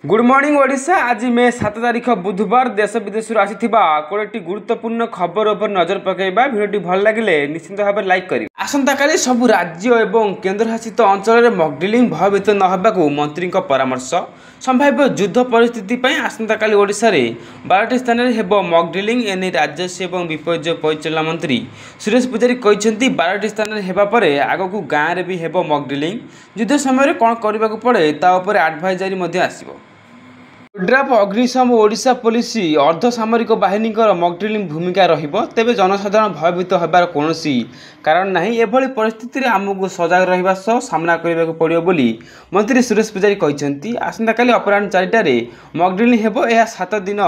Good morning Odisha. आज मे 7 तारिख बुधवार देश विदेश आसिथिबा 20टी गुरुत्वपूर्ण खबर उपर नजर पकेबा। भिडियोटी भल लागिले निश्चित भाव लाइक करिवे। आसंता काली सबु राज्य एवं केन्द्रशासित अंचल में मॉक ड्रिलिंग भयभीत न होबाकू मंत्री परामर्श। संभाव्य युद्ध परिस्थिति पर आसंता काली ओडिशा रे 12टी स्थान में हेबो मॉक ड्रिलिंग। एने राजस्व एवं विपर्य परिचालना मंत्री सुरेश पुजारी कहते 12टी स्थान में हेबा परे आगकू गाँव में भी हेबो मॉक ड्रिलिंग। युद्ध समय कौन करने पड़े ता उपर एडवाइजरी मध्य आसिबो। ओड्राफ अग्निशम ओडिशा पुलिस अर्धसामरिक बाहिनी मॉक ड्रिलिंग भूमिका रहिबो। तेबे जनसाधारण भयभीत होबार कोनोसी कारण नाही। एभली परिस्थिति रे आमको सजग रहिबा सह सामना करबाक पड़िबो बोली मंत्री सुरेश पुजारी कहते। आसंता काली अपराह्न 4टारे मॉक ड्रिलिंग हेबो। यह 7 दिन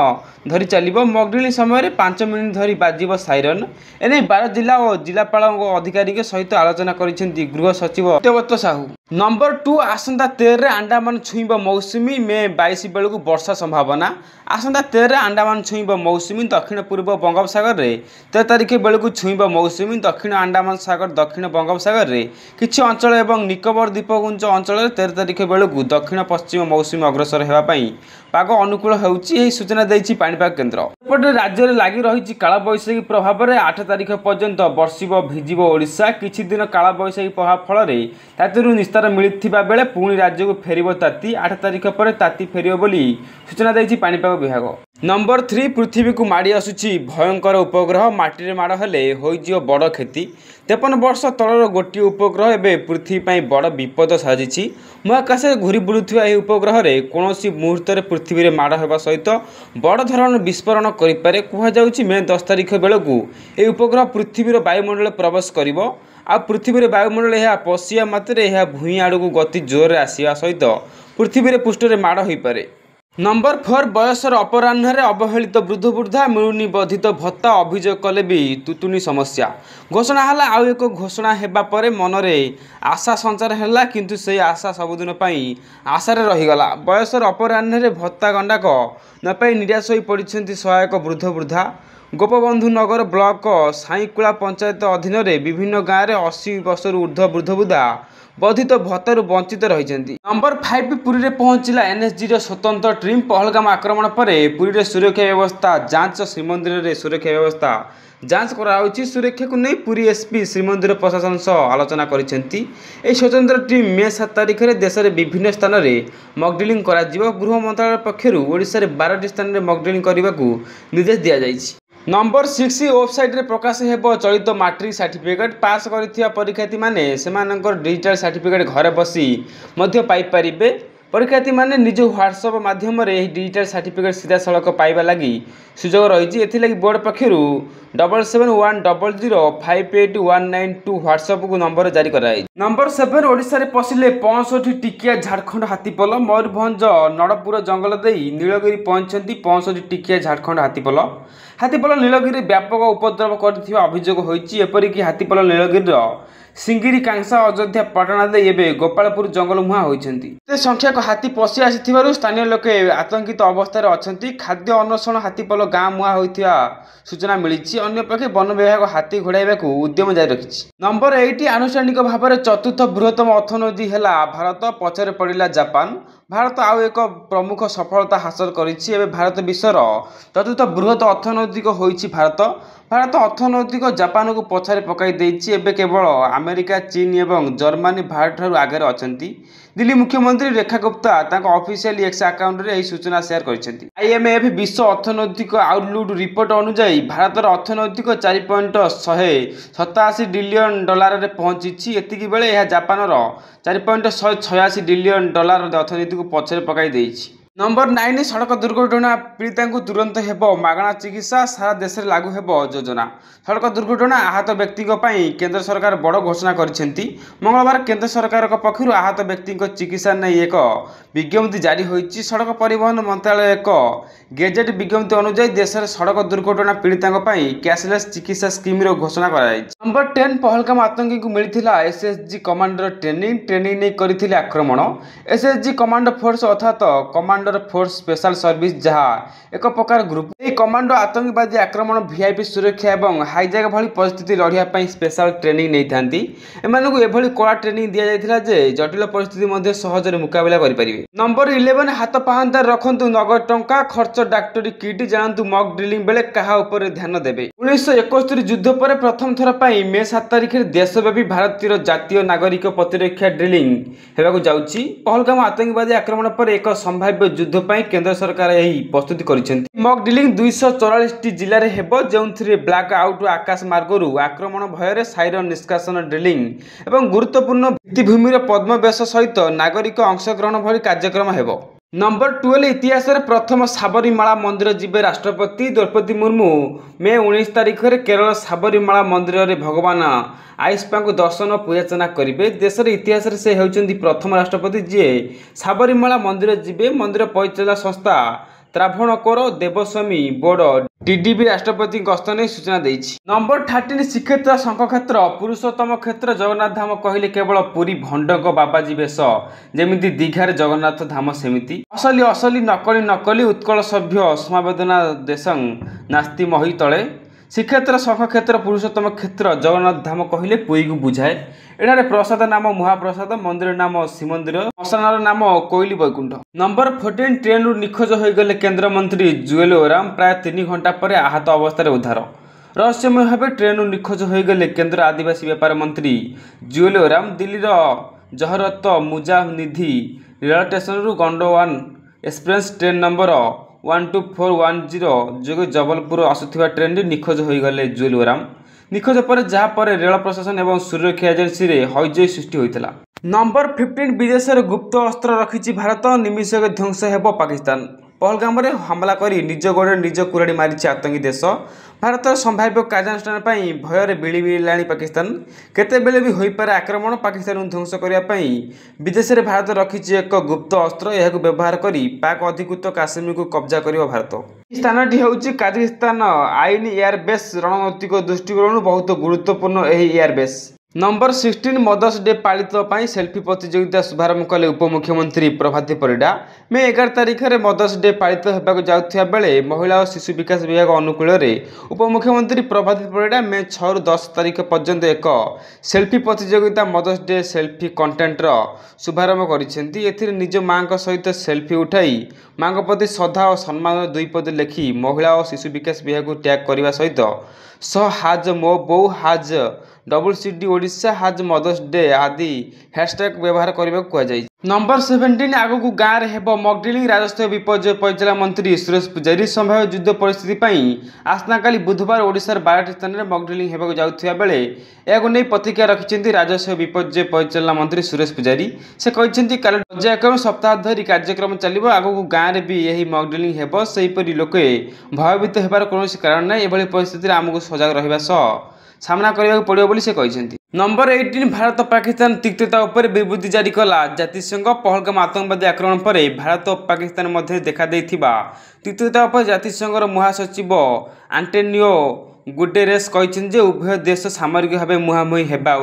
धरी चलिबो। मॉक ड्रिलिंग समय 5 मिनिट धरी बाजिबो साइरन। एने 12 जिला और जिलापाल अधिकारी सहित आलोचना करिसेंती गृह सचिव सत्यव्रत साहू। नंबर 2 आसंता 13 अंडमान छुईब मौसुमी। मे 22 बेलू वर्षा संभावना। आसंता 13 अंडमान छुईब मौसुमी। दक्षिण पूर्व बंगोपसागर रे 13 तारिख बेलू छुईब मौसुमी। दक्षिण अंडमान सागर दक्षिण बंगोपसागर रे किछि अंचल एवं निकोबर द्वीपपुंज अंचल 13 तारिख बेलू दक्षिण पश्चिम मौसुमी अग्रसर हेबा पई पाग अनुकूल होउछि सूचना दैछि पाणीपाग केन्द्र। एपटे राज्य में लगी रही कालबैशाखी प्रभाव में 8 तारिख पर्यंत बर्षिब भिजिब ओडिशा। किछि दिन कालबैशाखी प्रभाव फल तातीरू निस्तार मिलता बेले पुणी राज्य को फेरिब ताती। 8 तारिख पर ताती फेरिब बोली सूचना दैछि पाणीपाग विभाग। नंबर 3 पृथ्वी को माड़ी आसुछि भयंकर उपग्रह। माटी माड़ हेले होइजियो बड़ क्षति। 53 वर्ष तलर गोटे उपग्रह एवं पृथ्वी पर बड़ विपद साजिछि। महाकाश घूरी बुलुथिबा एही उपग्रह रे कोनोसी मुहूर्त पृथ्वी रे माड़ हेबा सहित बड़ धरण विस्फोरण करिपारे। कुहाଯାଉଛି मे 10 तारिख बेलू यह उपग्रह पृथ्वीर वायुमंडल प्रवेश करिवो। आ पृथ्वी वायुमंडल यह पशिया मात्रे यह भूई आड़क गति जोर आसवा सहित पृथ्वी पृष्ठ माड़ हो पारे। नंबर 4 बयसर अपराह्न अवहेलित वृद्ध वृद्धा मिलुनी वर्धित भत्ता। अभियोग कले भी तुतुनी समस्या। घोषणा है आउ एक घोषणा हेबा परे मनरे आशा संचार है किंतु से आशा सबुदिन आशार रहीगला। बयसर अपराह्न भत्ता गंडाक न पाई निराश हो पड़ते सहायक वृद्ध वृद्धा। गोपबंधु नगर ब्लॉक साईकुला पंचायत अधीन विभिन्न गाँव में 80 वर्ष ऊर्ध्व वृद्ध वृद्धा वर्धित भत्तारू वंचित रही। नंबर 5 पुरी में पहुंचला एनएसजी स्वतंत्र टीम। पहलगाम आक्रमण पर पुरी में सुरक्षा व्यवस्था जांच। श्रीमंदिर में सुरक्षा व्यवस्था जांच कराउछि। सुरक्षा को नहीं पुरी एसपी श्रीमंदिर प्रशासन सह आलोचना करिसेंती। ए स्वतंत्र टीम मे 7 तारिख में देश में विभिन्न स्थान में मॉक ड्रिलिंग करा जिवो। गृह मंत्रालय पक्षरु ओडिशा रे 12टी स्थान में मॉक ड्रिलिंग करने निर्देश दिया जाइछि। नंबर 6 वेबसाइट रे प्रकाश हेबो चलित मैट्रिक सर्टिफिकेट। पास करिथिया परीक्षार्थी माने सेमानकर डिजिटल सर्टिफिकेट घरे बसी मध्य पाई परिबे। परीक्षार्थी माने निज व्हाट्सएप माध्यम रे डिजिटल सर्टिफिकेट सीधा सड़क पाइबा लगी सुजोग रही। एथिलागि बोर्ड पक्षरु 7710581992 व्हाट्सएप को नंबर जारी कराई। नंबर 7 ओडिशा रे पसिले 65 टिकिया झारखंड हाथीपल। मयूरभंज नड़पुर जंगल देई नीलगिरी पहुंचती 65 टिकिया झारखंड हाथीपल। हाथीपल नीलगिरी व्यापक उपद्रव करथिबा अभियोग होईछि। एपरिकी हाथीपल नीलगिरी सिंगिरी कांसा अयोध्या पटना दे एबे गोपालपुर जंगल मुहां होइछन्ति। संख्यक हाथी पशि आसिथिबारु स्थानीय लोके आतंकित अवस्था रे अछन्ति। खाद्य अन्वेषण हाथीपल गाँ मुहां होइथिबा सूचना मिलिछि। अन्य पक्षे वन विभाग हाथी घोड़ाइबाकू उद्यम जारी रखिछि। नंबर 8 आनुष्ठानिक भाव में चतुर्थ बृहत्तम अर्थनदी है भारत। पछरे पड़िला जापान। भारत आउ एक प्रमुख सफलता हासिल करिछि। एबे भारत विश्वर चतुर्थ बृहत अर्थनैतिक होइछि भारत। भारत अर्थनैतिक जापान को पछारे पकाई देइछि। एबे केवल अमेरिका चीन एवं जर्मनी भारत ठारू आगे अछन्ति। दिल्ली मुख्यमंत्री रेखा गुप्ता तांको ऑफिशियल एक्स अकाउंट रे एही सूचना शेयर करिसेंति। आईएमएफ विश्व अर्थनैतिक आउटलुक रिपोर्ट अनुसार भारतर अर्थनैतिक 4.187 ट्रिलियन डॉलर रे पहुंची। एतिकी बेले यह जापानर 4.186 ट्रिलियन डॉलर अर्थनीति को पछरे पकाई देइछि। नंबर 9 सड़क दुर्घटना पीड़िता को तुरंत हेबो मागଣା चिकित्सा। सारा देश में लागू हेबो योजना। सड़क दुर्घटना आहत व्यक्ति केंद्र सरकार बड़ घोषणा करिसेंती। मंगलवार केंद्र सरकार पक्षरु आहत व्यक्ति चिकित्सा नहीं एक विज्ञप्ति जारी होईछि। सड़क परिवहन मंत्रालय एक गेजेट विज्ञप्ति अनुसार देश में सड़क दुर्घटना पीड़िता कैशलेस चिकित्सा स्कीम घोषणा कराई। नंबर 10 पहलगाम आतंकी को मिलता एसएसजी कमांडर ट्रेनिंग नहीं करथिले आक्रमण। एसएसजी कमांडो फोर्स अर्थात commando commander force special service जहाँ एक प्रकार ग्रुप यह कमांडो आतंकवादी आक्रमण वीआईपी सुरक्षा और हाईजैक भली परिस्थिति लड़ाई स्पेशल ट्रेनिंग नहीं था एभली कड़ा ट्रेनिंग दि जाता जे जटिल परिस्थिति सहज मुकाबला करेंगे। नंबर 11 हाथ पाहांतार रखु नगद टंका खर्च डाक्टरी किट जानतु मक ड्रिलिंग बेले क्या ध्यान देवे। 1971 युद्ध पर प्रथम थर पर मे 7 तारिख देशव्यापी भारतीय जातीय नागरिक प्रतिरक्षा ड्रिलिंग होगा जाऊँगी। पहलगाम आतंकवादी आक्रमण पर एक संभाव्य युद्ध पर केंद्र सरकार यही प्रस्तुति कर मक ड्रिलिंग 244 जिले में हेब जो ब्लैक आउट आकाश मार्गरू आक्रमण भयर साइरन निष्कासन ड्रिलिंग और गुरुत्वपूर्ण भित्तिभूमि पद्मवेश सहित नागरिक अंशग्रहण भली कार्यक्रम हेब। नंबर 12 इतिहास प्रथम साबरीमाला मंदिर जीवे राष्ट्रपति द्रौपदी मुर्मू मे 19 तारिख में केरल साबरीमाला मंदिर में भगवान आयप्पा को दर्शन पूजार्चना करेंगे। देश इतिहास से होती प्रथम राष्ट्रपति जी साबरीमाला मंदिर जीवे। मंदिर परिचालना संस्था त्रावणकोर देवस्वामी बोर्ड टीडीबी राष्ट्रपति गस्त नहीं सूचना देछि। नंबर 13 श्रीक्षेत्र शंख क्षेत्र पुरुषोत्तम क्षेत्र जगन्नाथ धाम कहले केवल पुरी भंडक बाबाजी बेश जेमिति दीघार जगन्नाथ धाम सेमिति असली असली नकली नकली उत्कल सभ्य समावेदना देशं नास्ति मही तले। श्रीक्षेत्र शंख क्षेत्र पुरुषोत्तम क्षेत्र जगन्नाथ धाम कहले पुरी को बुझाए। एठारे प्रसाद नाम महाप्रसाद मंदिर नाम श्रीमंदिर मशान नाम कोइली बैकुंठ। नंबर 14 ट्रेन रु निखोज हो गले केंद्र मंत्री जुएल ओराम प्राय 3 घंटा पर आहत अवस्था उद्धार। रहस्यमय भाव ट्रेन रु निखोज हो गले केंद्र आदिवासी व्यापार मंत्री जुएल ओराम दिल्ली जहरत मुजानिधि रेल स्टेशन रु गंडवान एक्सप्रेस ट्रेन नंबर 12410 जो जबलपुर आसुवा ट्रेन रे निखोज हो गले जुएल ओराम। निखोज पर जहाँ पर रेल प्रशासन और सुरक्षा एजेंसी रे हईचई सृष्टि होता। नंबर 15 विदेश में गुप्त अस्त्र रखी भारत निमिषक ध्वंस हेब पाकिस्तान। पहलगाम में हमला करी निज गोड़े निज कुराड़ी मारी आतंकी देश भारत संभाव्य कार्यानुष्ठान भयर बिलिबिला पाकिस्तान केतेबेले भी होईपारे आक्रमण पाकिस्तान ध्वंस करने विदेश में भारत रखी एक गुप्त अस्त्र यह व्यवहार कर पाक अधिकृत काश्मीर को कब्जा कर भारत। स्थान टी काजाकिस्तान आईन एयरबेस रणनैतिक दृष्टिकोण बहुत गुरुत्वपूर्ण एयरबेस। नंबर 16 मदर्स डे पालित सेल्फी प्रतियोगिता शुभारंभ कले उपमुख्यमंत्री प्रभाती परिडा। मे 11 तारिख में मदर्स डे पालित होगा जाउथिया बेले महिला और शिशु विकास विभाग अनुकूल उपमुख्यमंत्री प्रभाती परिडा मे 6 ରୁ 10 तारिख पर्यंत एक सेल्फी प्रतियोगिता मदर्स डे सेल्फी कंटेंटर शुभारंभ कर निज माँ सहित सेल्फी उठाई माँ प्रति श्रद्धा और सम्मान 2 पद लिखि महिला और शिशु विकास विभाग को टैग करने सहित हाज मो बो हाज WCD ओडिशा हाज मदर्स डे आदि हैशटैग व्यवहार करने को कहुई। नंबर 17 आगक गाँव में हेब मक ड्रिलिंग राजस्व विपर्यय परिचालन मंत्री सुरेश पूजारी संभाव्य युद्ध परिस्थिति आसना काली बुधवार ओडिशार 12टी स्थान में मक ड्रिलिंग होगा जाउथिया बेले यह नहीं प्रतिक्रिया रखिंट राजस्व विपर्यय परिचालन मंत्री सुरेश पूजारी। से कहते काली पर्यायक्रम सप्ताह धरी कार्यक्रम चलो आगक गाँव में भी यही मक ड्रिलिंग हेब सेहीपरि लोके भयभीत होबार कौन कारण ना एभली परिस्थिति आमको सजग रहिबा सह सामना करने पड़ो बोली से कहते। नंबर 18 भारत पाकिस्तान तिक्तता उपर विबृति जारी कला जातिसंघ। पहलगाम आतंकवादी आक्रमण पर भारत और पाकिस्तान मध्य देखा देइथिबा तिक्तता उपर जातिसंघर महासचिव आंटोनियो गुटेरेस कहते उभय देश सामरिक भाव मुहांमुही हेबा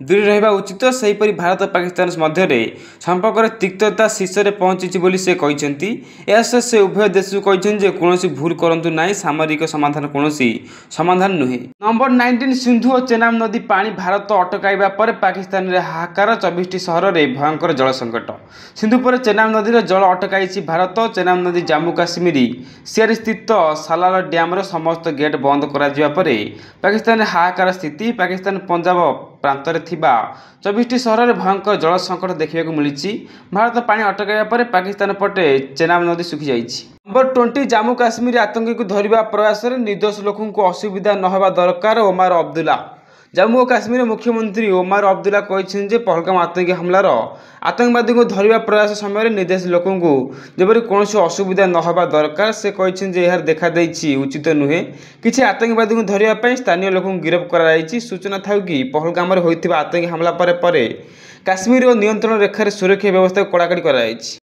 दूरी रहिबा उचित। सेहीपरि भारत और पाकिस्तान मध्य संपर्क तिक्तता शीर्ष में पहुंची बोली से कहते। यासह से उभय देश को कहते कौन भूल करंतु नाही सामरिक समाधान कौन समाधान नुहे। नंबर 19 सिंधु और चेनाब नदी पानी भारत अटकाइबा पर पाकिस्तान रे हाहाकार 24टी सहर में भयंकर जल संकट। सिंधु पर चेनाब नदी जल अटकाई भारत। चेनाब नदी जम्मू काश्मीर सियारी स्थित सालार डैम समस्त गेट बंद करा परे पाकिस्तान हाहाकार स्थिति। पाकिस्तान पंजाब प्रांत में 24टी सहर में भयंकर जल संकट देखा मिली। भारत पानी अटकाइबा पर पाकिस्तान पटे चेनाब नदी सुखी जाइछि। नंबर 20 जम्मू काश्मीर आतंकी को धरिबा प्रयास में निर्दोष लोकों को असुविधा न होगा दरकार। ओमार अब्दुल्ला जम्मू और काश्मीर मुख्यमंत्री ओमार अब्दुल्ला कहते पहलगाम आतंकी हमलार आतंकवादी को धरिबा प्रयास समय निर्देश लोकों को जबरी कौन असुविधा न होगा दरकार। से कहते यार देखा देइछि उचित नुहे किसी आतंकवादी को धरिबा स्थानीय लोकों गिरफ्त कराई। सूचना था कि पहलगाम होइथिबा आतंकी हमला पर काश्मीर और नियंत्रण रेखार सुरक्षा व्यवस्था कड़ाकड़ी कराई।